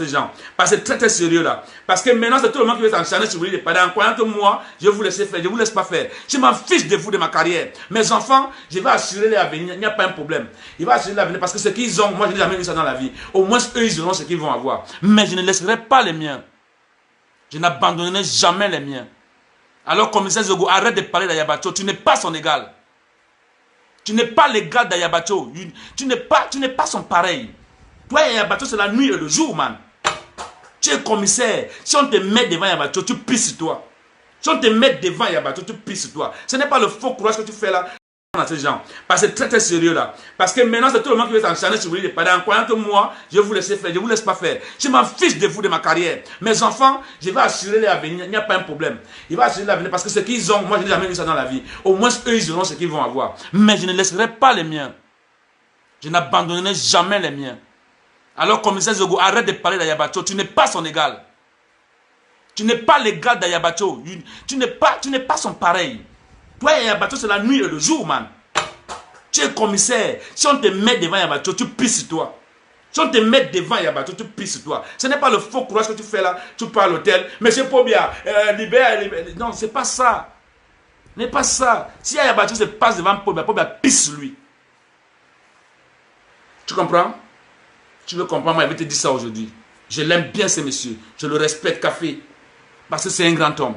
gens. Parce que c'est très très sérieux là. Parce que maintenant c'est tout le monde qui veut s'enchaîner sur Willy en croyant que moi, je vous laisse faire, je vous laisse pas faire. Je m'en fiche de vous, de ma carrière. Mes enfants, je vais assurer l'avenir, il n'y a pas un problème. Il va assurer l'avenir parce que ce qu'ils ont, moi je n'ai jamais vu ça dans la vie. Au moins eux ils auront ce qu'ils vont avoir. Mais je ne laisserai pas les miens. Je n'abandonnerai jamais les miens. Alors commissaire Zogo, arrête de parler d'Ayabacho, tu n'es pas son égal. Tu n'es pas l'égal d'Ayabacho. Tu n'es pas son pareil. Toi Ayabacho c'est la nuit et le jour, man. Tu es commissaire. Si on te met devant Ayabacho, tu pisses sur toi. Si on te met devant Ayabacho, tu pisses sur toi. Ce n'est pas le faux courage que tu fais là. À ces gens. Parce que c'est très très sérieux là. Parce que maintenant c'est tout le monde qui veut s'enchaîner sur Willy en croyant que moi, je vous laisse faire, je vous laisse pas faire. Je m'en fiche de vous, de ma carrière. Mes enfants, je vais assurer l'avenir, il n'y a pas un problème. Il va assurer l'avenir parce que ce qu'ils ont, moi je n'ai jamais vu ça dans la vie. Au moins eux ils auront ce qu'ils vont avoir. Mais je ne laisserai pas les miens. Je n'abandonnerai jamais les miens. Alors commissaire Zogo, arrête de parler d'Ayabacho, tu n'es pas son égal. Tu n'es pas l'égal d'Ayabacho. Tu n'es pas son pareil. Toi Ayabacho c'est la nuit et le jour, man. Tu es commissaire. Si on te met devant Ayabacho, tu pisses sur toi. Si on te met devant Ayabacho, tu pisses sur toi. Ce n'est pas le faux courage que tu fais là. Tu pars à l'hôtel. Monsieur Pobia, libère. Non, c'est pas ça. Ce n'est pas ça. Si Ayabacho se passe devant Pobia, Pobia pisse sur lui. Tu comprends? Tu veux comprendre, moi, je vais te dire ça aujourd'hui. Je l'aime bien, ce monsieur. Je le respecte, café. Parce que c'est un grand homme.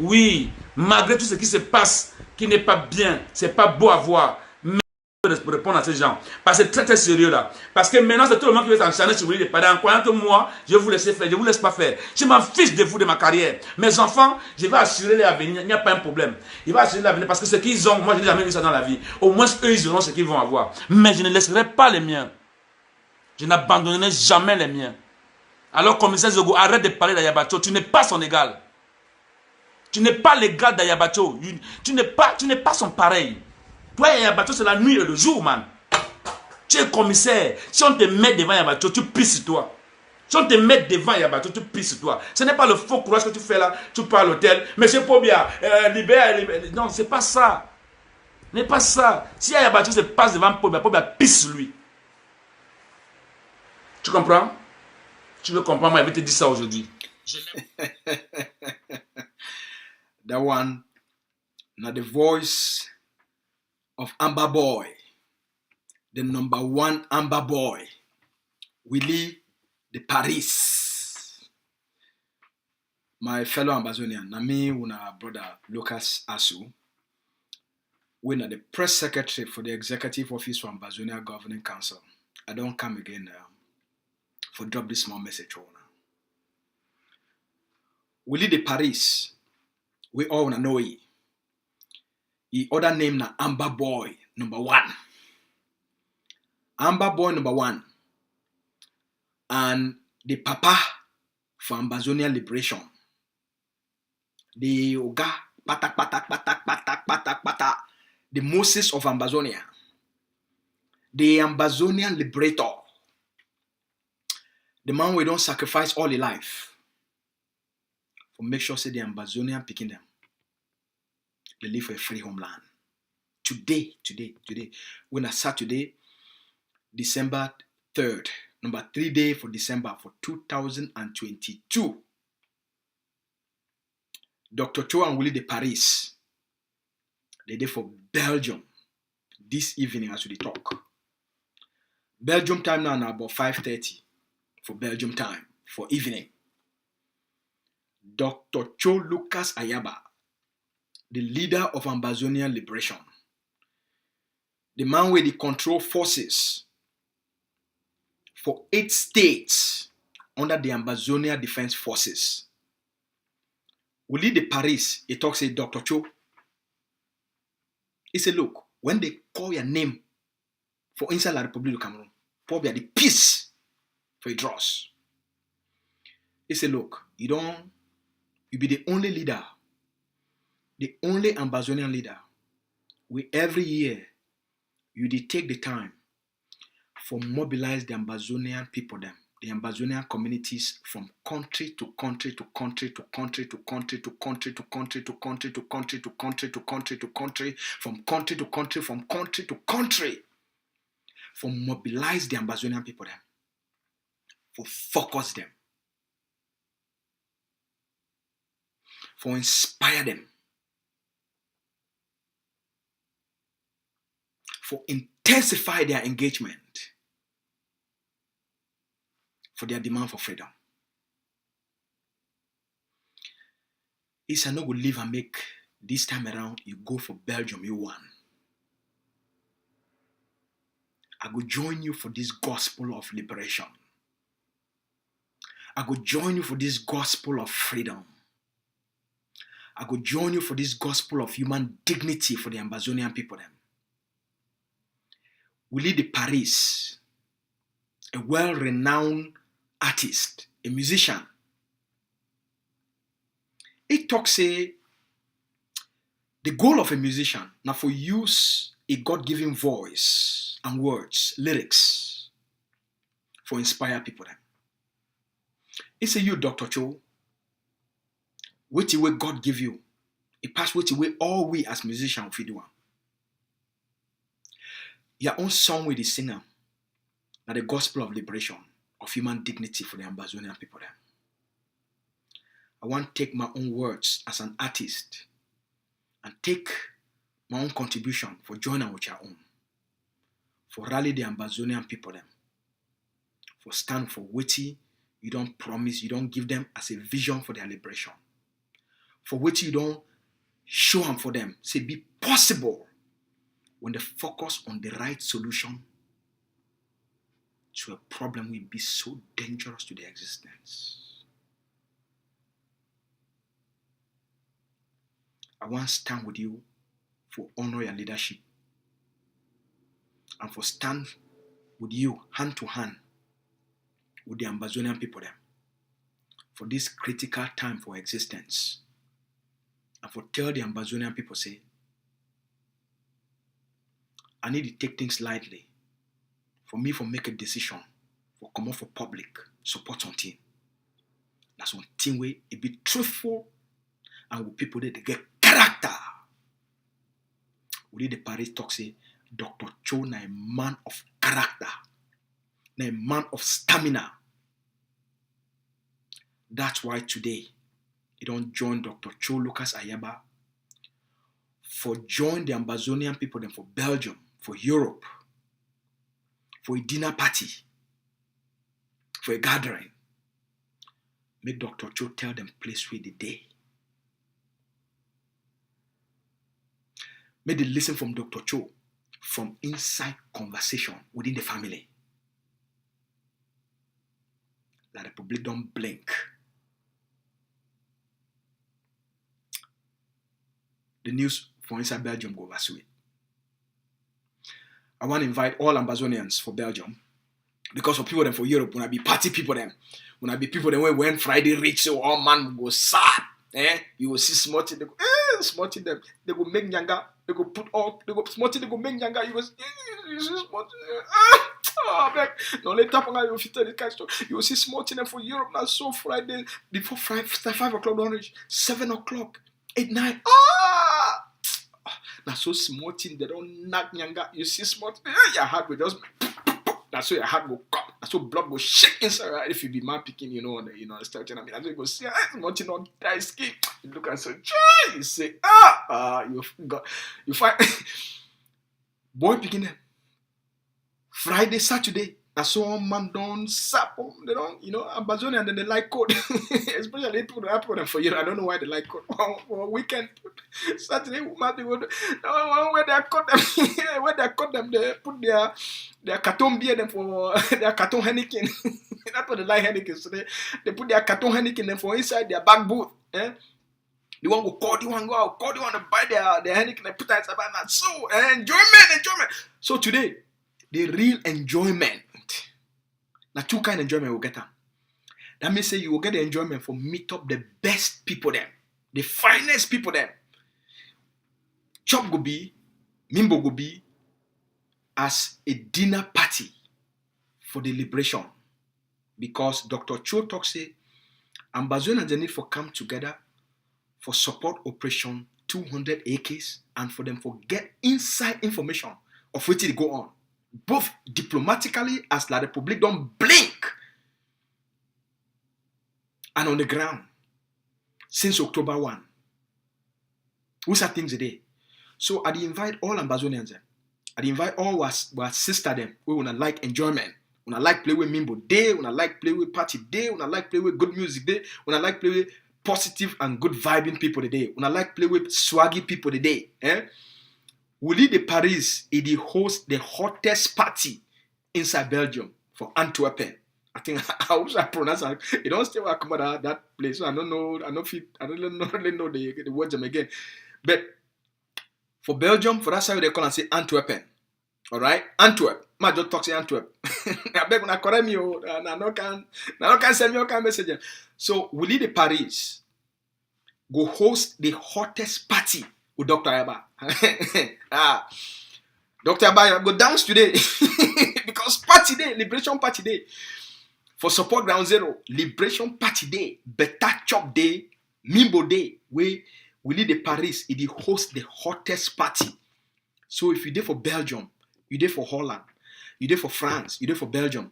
Oui, malgré tout ce qui se passe, qui n'est pas bien, c'est pas beau à voir. Mais je peux répondre à ces gens. Parce que c'est très très sérieux là. Parce que maintenant, c'est tout le monde qui veut s'enchaîner sur Willy en croyant que moi, je vous laisse faire, je vous laisse pas faire. Je m'en fiche de vous, de ma carrière. Mes enfants, je vais assurer l'avenir, il n'y a pas un problème. Il va assurer l'avenir parce que ce qu'ils ont, moi je n'ai jamais vu ça dans la vie. Au moins eux, ils auront ce qu'ils vont avoir. Mais je ne laisserai pas les miens. Je n'abandonnerai jamais les miens. Alors commissaire Zogo, arrête de parler d'Ayabacho, tu n'es pas son égal. Tu n'es pas l'égal d'Ayabacho. Tu n'es pas son pareil. Toi Ayabacho c'est la nuit et le jour, man. Tu es commissaire. Si on te met devant Ayabacho, tu pisses sur toi. Si on te met devant Ayabacho, tu pisses sur toi. Ce n'est pas le faux courage que tu fais là. Tu pars à l'hôtel. Monsieur Pobia, libère. Non, c'est pas ça. Ce n'est pas ça. Si Ayabacho se passe devant Pobia, Pobia pisse sur lui. Tu comprends? Tu veux comprendre, moi, je vais te dire ça aujourd'hui. That one, now the voice of Amber Boy, the number one Amber Boy, Willy de Paris. My fellow Ambazonian, Nami, una brother Lucas Asu, we are the press secretary for the executive office for Ambazonia Governing Council. I don't come again for drop this small message. Willy de Paris, we all wanna know he. He other name na Amber Boy number one. Amber Boy number one. And the papa for Ambazonia liberation. The Oga patak patak patak patak patak patak. The Moses of Ambazonia. The Ambazonian liberator. The man we don't sacrifice all his life. For make sure say the Ambazonian picking them. They live for a free homeland. Today. When I Saturday, December 3rd, number 3 day for December for 2022. Dr. Cho and Willy de Paris, they did for Belgium this evening as we talk. Belgium time now about 5:30 for Belgium time for evening. Dr. Cho Lucas Ayaba, the leader of Ambazonian liberation, the man with the control forces for 8 states under the Ambazonia Defense Forces. Willy de Paris, he talks to Dr. Cho. He said, look, when they call your name for inside La République du Cameroon, probably the peace for it draws. He said, look, you be the only leader, the only Ambazonian leader, we every year, you did take the time for mobilize the Ambazonian people, the Ambazonian communities from country to country to country to country to country to country to country to country to country to country to country to country, from country to country, from country to country, for mobilize the Ambazonian people for focus them, for inspire them, for intensify their engagement, for their demand for freedom. It's not going to live and make this time around you go for Belgium, you won. I will join you for this gospel of liberation. I will join you for this gospel of freedom. I will join you for this gospel of human dignity for the Ambazonian people. Willy de Paris, a well-renowned artist, a musician, he talks say the goal of a musician now for use a God-given voice and words, lyrics, for inspire people them. He say you, Dr. Cho, wait till God give you. It pass wait till all we as musicians we do. Your own song with the singer, now the gospel of liberation, of human dignity for the Ambazonian people them. I want to take my own words as an artist and take my own contribution for joining with your own. For rally the Ambazonian people them. For stand for witty, you don't promise, you don't give them as a vision for their liberation. For which you don't show them for them. Say be possible when they focus on the right solution to a problem will be so dangerous to their existence. I want to stand with you for honor your leadership and for stand with you hand to hand with the Ambazonian people them for this critical time for existence and for tell the Ambazonian people say I need to take things lightly for me for make a decision for come out for public support something. That's one thing where it be truthful and with people that they get character. We the Paris talk say Dr. Cho na a man of character, na a man of stamina. That's why today you don't join Dr. Cho Lucas Ayaba for join the Ambazonian people then for Belgium, for Europe, for a dinner party, for a gathering. Make Dr. Cho tell them place where the day. Make them listen from Dr. Cho from inside conversation within the family. That the public don't blink. The news for inside Belgium go over sweet. I want to invite all Ambazonians for Belgium because for people them for Europe, when I be party people them, when I be people them when Friday reach, so all man go sad. You will see smarty, they go, smarty them, they go make nyanga, they go put all, they go smarty, they go make nyanga, you go, you see smarty, oh, man. No, later on, you tell the kind of stuff. You will see smarty them for Europe now, so Friday, before 5 o'clock, don't reach, 7 o'clock, 8, 9, now so smarty, they don't knock nyanga, you see smarty, your heart will just, that's so your heart will come. That's so blood will shake inside. Right? If you be man picking, start. I mean, that's what you go see. Nothing on dry skin. You look and say, you say, you find boy picking them. Friday, Saturday. That's so man don't sap. They don't, Ambazonia and then they like code. Especially people that happen for you. I don't know why they like code. For weekend, Saturday, man, they would. Where they cut them, they put their carton beer them for their carton Heineken. That's what they like Heineken. So they put their carton Heineken them for inside their back booth. The one go call, the one go out, call the one to buy their Heineken and put that inside. So enjoyment. So today, the real enjoyment. Now two kind of enjoyment will get them. That means say you will get the enjoyment for meet up the best people them, the finest people them. Chop go be, Mimbo go be as a dinner party for the liberation. Because Dr. Cho talks say Ambazonia they need for come together for support operation 200 acres and for them for get inside information of what it go on. Both diplomatically as La Republic don't blink and on the ground since October 1. Who's are things today? So I invite all Ambazonians. I invite all our sister them. We wanna like enjoyment. Wanna like play with Mimbo day. Wanna like play with party day. Wanna like play with good music day. Wanna like play with positive and good vibing people today. Wanna like play with swaggy people today. Willy de Paris is the host the hottest party inside Belgium for Antwerpen. I think I hope I pronounce it. You don't still come out that place. So I don't know. I don't really know the words them again. But for Belgium, for that side they call and say Antwerpen. All right, Antwerp. Ma just talk say Antwerp. I beg una correct me. I no can send me a message. So Willy de Paris go host the hottest party with Dr. Ayaba. Dr. Ayaba go dance today because party day, liberation party day. For support ground zero, liberation party day, better chop day, Mimbo day, where Willy de Paris is the host the hottest party. So if you there for Belgium, you there for Holland, you there for France, you there for Belgium,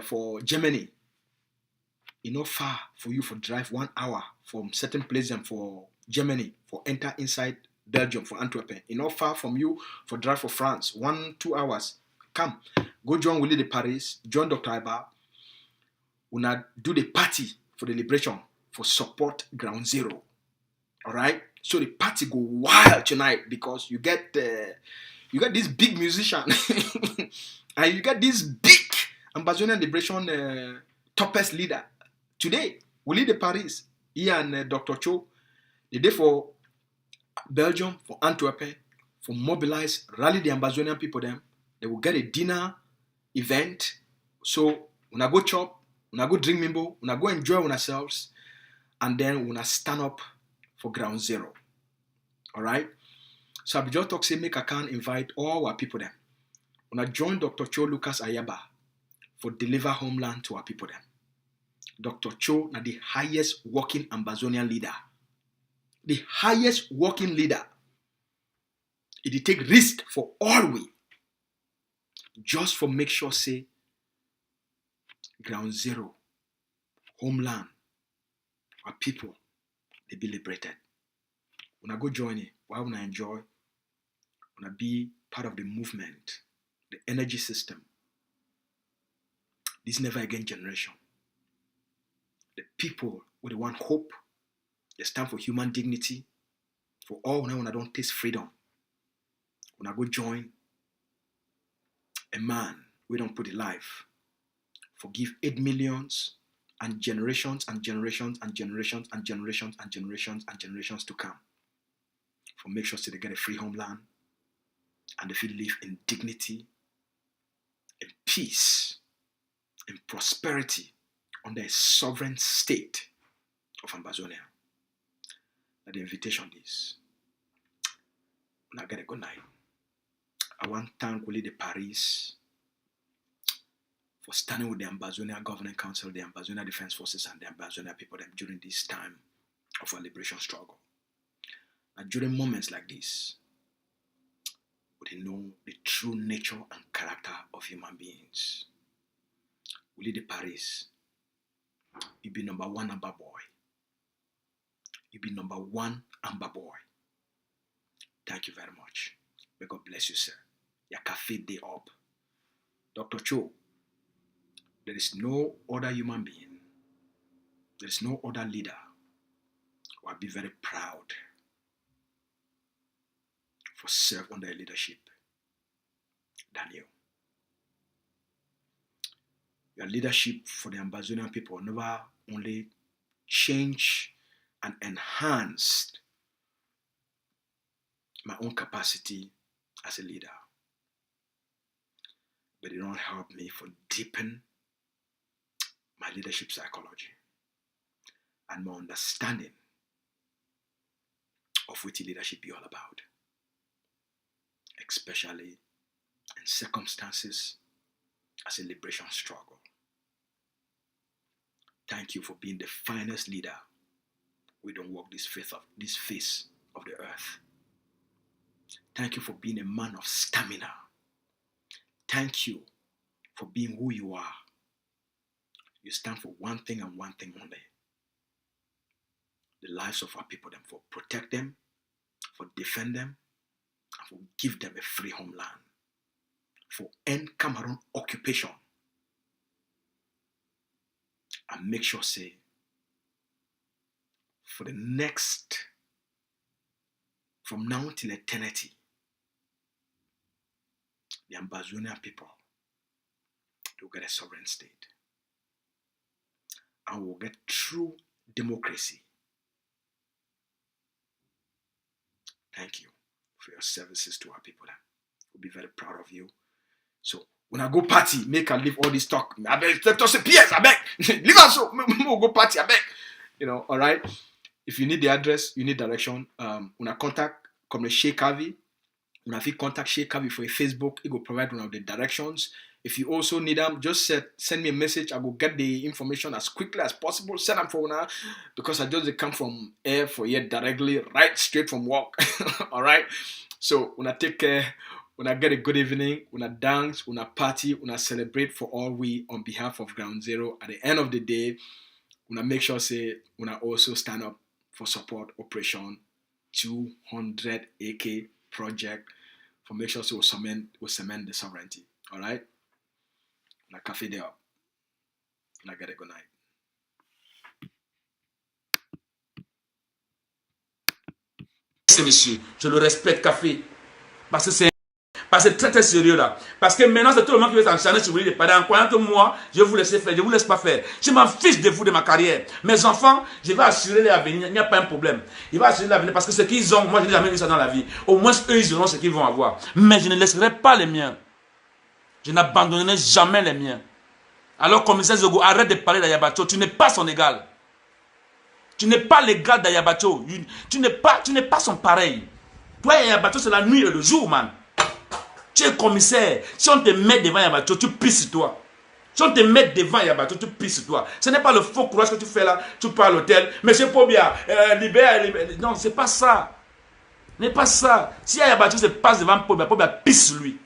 for Germany, it's not far for you for drive 1 hour from certain places and for Germany, for enter inside Belgium, for Antwerpen. It's not far from you for drive for France, 1-2 hours. Come, go join Willy de Paris, join Dr. Ayaba. Una do the party for the liberation for support ground zero. All right, so the party go wild tonight because you get this big musician and you get this big Ambazonia liberation toppest leader today. Willy de Paris, he and Dr. Cho, they day for Belgium, for Antwerpen, for mobilize, rally the Ambazonian people. Them they will get a dinner event. So when I go chop. When I go drink Mimbo, when I go enjoy ourselves, and then when I stand up for ground zero. All right? So I just talk say make I can invite all our people then. When I join Dr. Cho Lucas Ayaba for deliver homeland to our people then. Dr. Cho na the highest working Ambazonian leader. The highest working leader. It take risk for all we. Just for make sure say ground zero, homeland, our people, they be liberated. When I go join it, why would I enjoy? When I be part of the movement, the energy system, this never again generation. The people with the one hope, they stand for human dignity, for all when I don't taste freedom. When I go join a man, we don't put a life. Forgive 8 millions and generations and generations and generations and generations and generations and generations to come. For make sure so they get a free homeland and they feel live in dignity, in peace, in prosperity under a sovereign state of Ambazonia. That the invitation is. Now get a good night. I want to thank Willy de Paris for standing with the Ambazonia Governing Council, the Ambazonia Defense Forces, and the Ambazonia people during this time of our liberation struggle. And during moments like this, we know the true nature and character of human beings. Willy de Paris, you be number one Amba boy. You be number one Amba boy. Thank you very much. May God bless you, sir. Your cafe day up. Dr. Cho, there is no other human being, there is no other leader who will be very proud for serve under your leadership than you. Your leadership for the Ambazonian people never only changed and enhanced my own capacity as a leader, but it don't help me for deepen my leadership psychology and my understanding of what leadership is all about, especially in circumstances as a liberation struggle. Thank you for being the finest leader. We don't walk this face of the earth. Thank you for being a man of stamina. Thank you for being who you are. You stand for one thing and one thing only, the lives of our people, them, for protect them, for defend them, and for give them a free homeland, for end Cameroon occupation, and make sure, say, for the next, from now till eternity, the Ambazonia people, they will get a sovereign state. And we'll get true democracy. Thank you for your services to our people. We'll be very proud of you. So, when I go party, make I leave all this talk. I beg, let us say, PS, I beg. Leave us so, we'll go party, I beg. You know, all right? If you need the address, you need direction. When I contact, come to Sheikh Avi. When I contact Sheikh Avi for a Facebook, it will provide one of the directions. If you also need them, just send me a message. I will get the information as quickly as possible. Send them for now, because I just come from air for here directly, right straight from work. All right. So when I take care, when I get a good evening, when I dance, when I party, when I celebrate for all we on behalf of Ground Zero. At the end of the day, when I make sure say when I also stand up for support Operation 200 AK project for make sure so we'll cement the sovereignty. All right. La café dehors. La get a good night. Monsieur, je le respecte, café. Parce que c'est très très sérieux là. Parce que maintenant, c'est tout le monde qui veut s'enchaîner sur Willy. Pendant combien de mois, je vous laisse faire, je vous laisse pas faire. Je m'en fiche de vous, de ma carrière. Mes enfants, je vais assurer l'avenir. Il n'y a pas un problème. Il va assurer l'avenir parce que ce qu'ils ont, moi je n'ai jamais vu ça dans la vie. Au moins, eux, ils auront ce qu'ils vont avoir. Mais je ne laisserai pas les miens. Je n'abandonnerai jamais les miens. Alors, commissaire Zogo, arrête de parler d'Ayabacho. Tu n'es pas son égal. Tu n'es pas l'égal d'Ayabacho. Tu n'es pas son pareil. Toi, Ayabacho, c'est la nuit et le jour, man. Tu es commissaire. Si on te met devant Ayabacho, tu pisses sur toi. Si on te met devant Ayabacho, tu pisses sur toi. Ce n'est pas le faux courage que tu fais là. Tu pars à l'hôtel. Monsieur Pobia, libère. Non, c'est pas ça. Ce n'est pas ça. Si Ayabacho se passe devant Pobia, Pobia pisse sur lui.